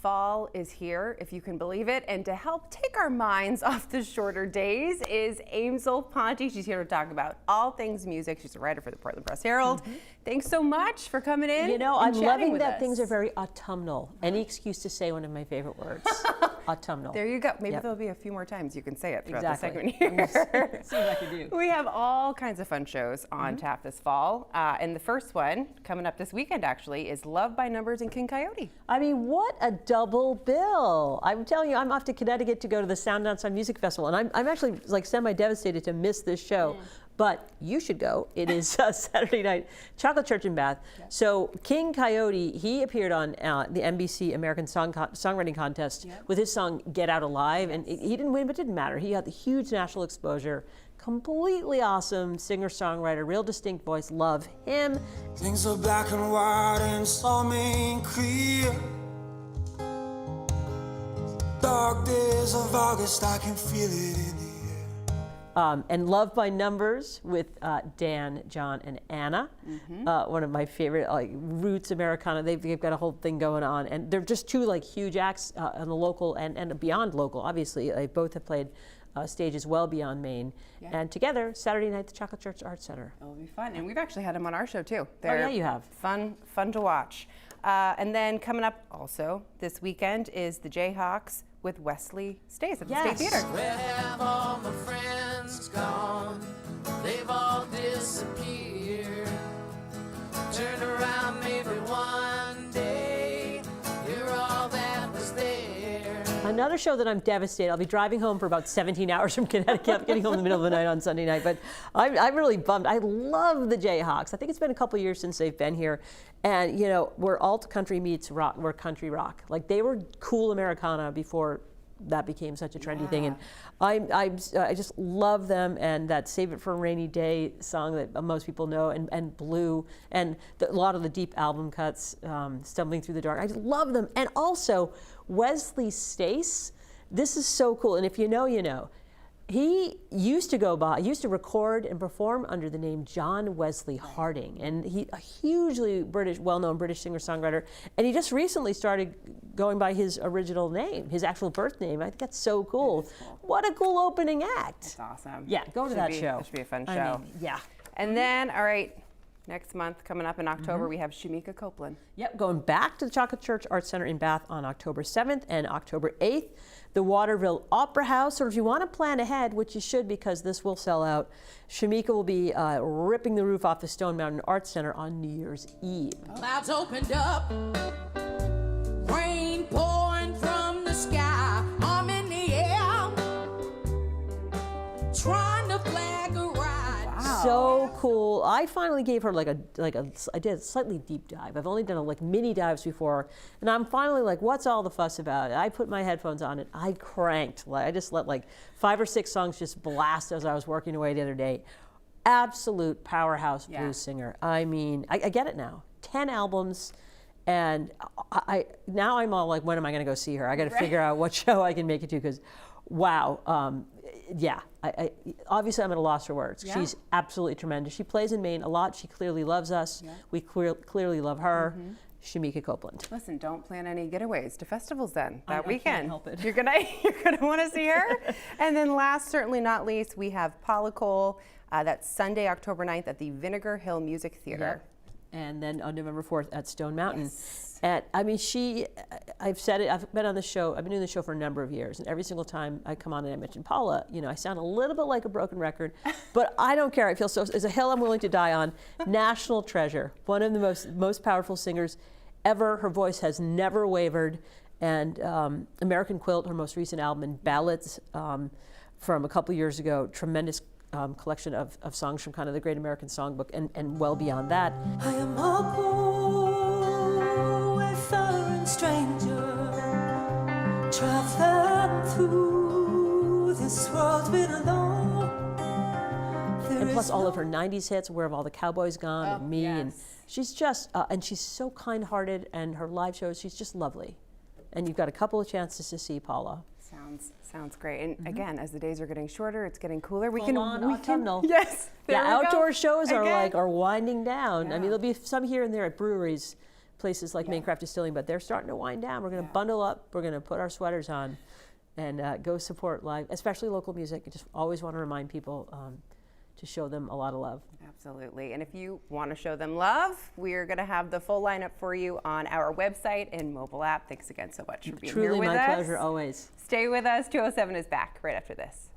Fall is here, if you can believe it, and to help take our minds off the shorter days is Aimsel Ponti. She's here to talk about all things music. She's a writer for the Portland Press Herald. Thanks so much for coming in. You know, I'm loving that things are very autumnal. Any excuse to say one of my favorite words. Autumnal. There you go. Maybe there'll be a few more times you can say it throughout the segment here. See what I can do. We have all kinds of fun shows on tap this fall. And the first one, coming up this weekend actually, is Love by Numbers in King Coyote. I mean, what a double bill. I'm telling you, I'm off to Connecticut to go to the Sound Outside Music Festival, and I'm actually like semi-devastated to miss this show. But you should go. It is Saturday night, Chocolate Church in Bath. So King Coyote, he appeared on the NBC American Songwriting Contest with his song Get Out Alive. And he didn't win, but it didn't matter. He had the huge national exposure. Completely awesome singer-songwriter, real distinct voice. Love him. Things are black and white and some ain't clear. Dark days of August, I can feel it in the and Love by Numbers with Dan, John, and Anna. One of my favorite roots Americana. They've got a whole thing going on, and they're just two huge acts on the local and beyond local. Obviously, they both have played stages well beyond Maine. And together, Saturday night, the Chocolate Church Arts Center. It'll be fun, and we've actually had them on our show too. Yeah, you have. Fun to watch. And then coming up also this weekend is the Jayhawks with Wesley Stace at the State Theater. Where have all my friends gone? They've all disappeared. Turn around maybe one day, you're all that was there. Another show that I'm devastated. I'll be driving home for about 17 hours from Connecticut, getting home in the middle of the night on Sunday night. But I'm really bummed. I love the Jayhawks. I think it's been a couple years since they've been here. And, you know, where alt country meets rock, we're country rock. Like, they were cool Americana before that became such a trendy thing. And I just love them, and that Save It for a Rainy Day song that most people know, and Blue, and a lot of the deep album cuts, Stumbling Through the Dark. I just love them. And also, Wesley Stace, this is so cool. And if you know, you know. He used to record and perform under the name John Wesley Harding, and he a hugely well-known British singer-songwriter, and he just recently started going by his original name, his actual birth name. I think that's so cool. What a cool opening act. That's awesome. Yeah, go to that show. It should be a fun show. Yeah. And then, all right, next month, coming up in October, we have Shamika Copeland. Yep, going back to the Chocolate Church Arts Center in Bath on October 7th and October 8th. The Waterville Opera House, or if you want to plan ahead, which you should because this will sell out, Shamika will be ripping the roof off the Stone Mountain Arts Center on New Year's Eve. Clouds opened up, rain pouring from the sky. I'm in the air, trying to flag a ride. Wow. So cool. I finally gave her I did a slightly deep dive. I've only done mini dives before, and I'm finally like, what's all the fuss about? I put my headphones on and I cranked. I just let 5 or 6 songs just blast as I was working away the other day. Absolute powerhouse blues singer. I mean, I get it now. 10 albums, and now I'm all like, when am I going to go see her? I got to figure out what show I can make it to, because wow. Obviously I'm at a loss for words. She's absolutely tremendous. She plays in Maine a lot. She clearly loves us. We clearly love her. Shamika Copeland. Listen, don't plan any getaways to festivals then that I weekend. can't help it. You're gonna want to see her. And then last, certainly not least, we have Paula Cole. That's Sunday, October 9th at the Vinegar Hill Music Theater. And then on November 4th at Stone Mountain. And I mean, I've said it, I've been on the show, I've been doing the show for a number of years, and every single time I come on and I mention Paula, you know, I sound a little bit like a broken record, but I don't care. I feel it's a hill I'm willing to die on. National treasure, one of the most powerful singers ever. Her voice has never wavered. And American Quilt, her most recent album, and ballads from a couple years ago, tremendous collection of songs from kind of the Great American Songbook and well beyond that. I am a poor, wayfaring stranger, traveling through this world with alone. And plus all of her 90s hits, Where Have All the Cowboys Gone, and Me, and she's just, and she's so kind-hearted, and her live shows, she's just lovely. And you've got a couple of chances to see Paula. Sounds great. And again, as the days are getting shorter, it's getting cooler. We can autumnal. Yes. Yeah, outdoor shows are winding down. Yeah. I mean, there'll be some here and there at breweries, places like Maine Craft Distilling, but they're starting to wind down. We're going to bundle up. We're going to put our sweaters on and go support live, especially local music. I just always want to remind people to show them a lot of love. Absolutely. And if you want to show them love, we're going to have the full lineup for you on our website and mobile app. Thanks again so much for being here with us. Truly my pleasure, always. Stay with us. 207 is back right after this.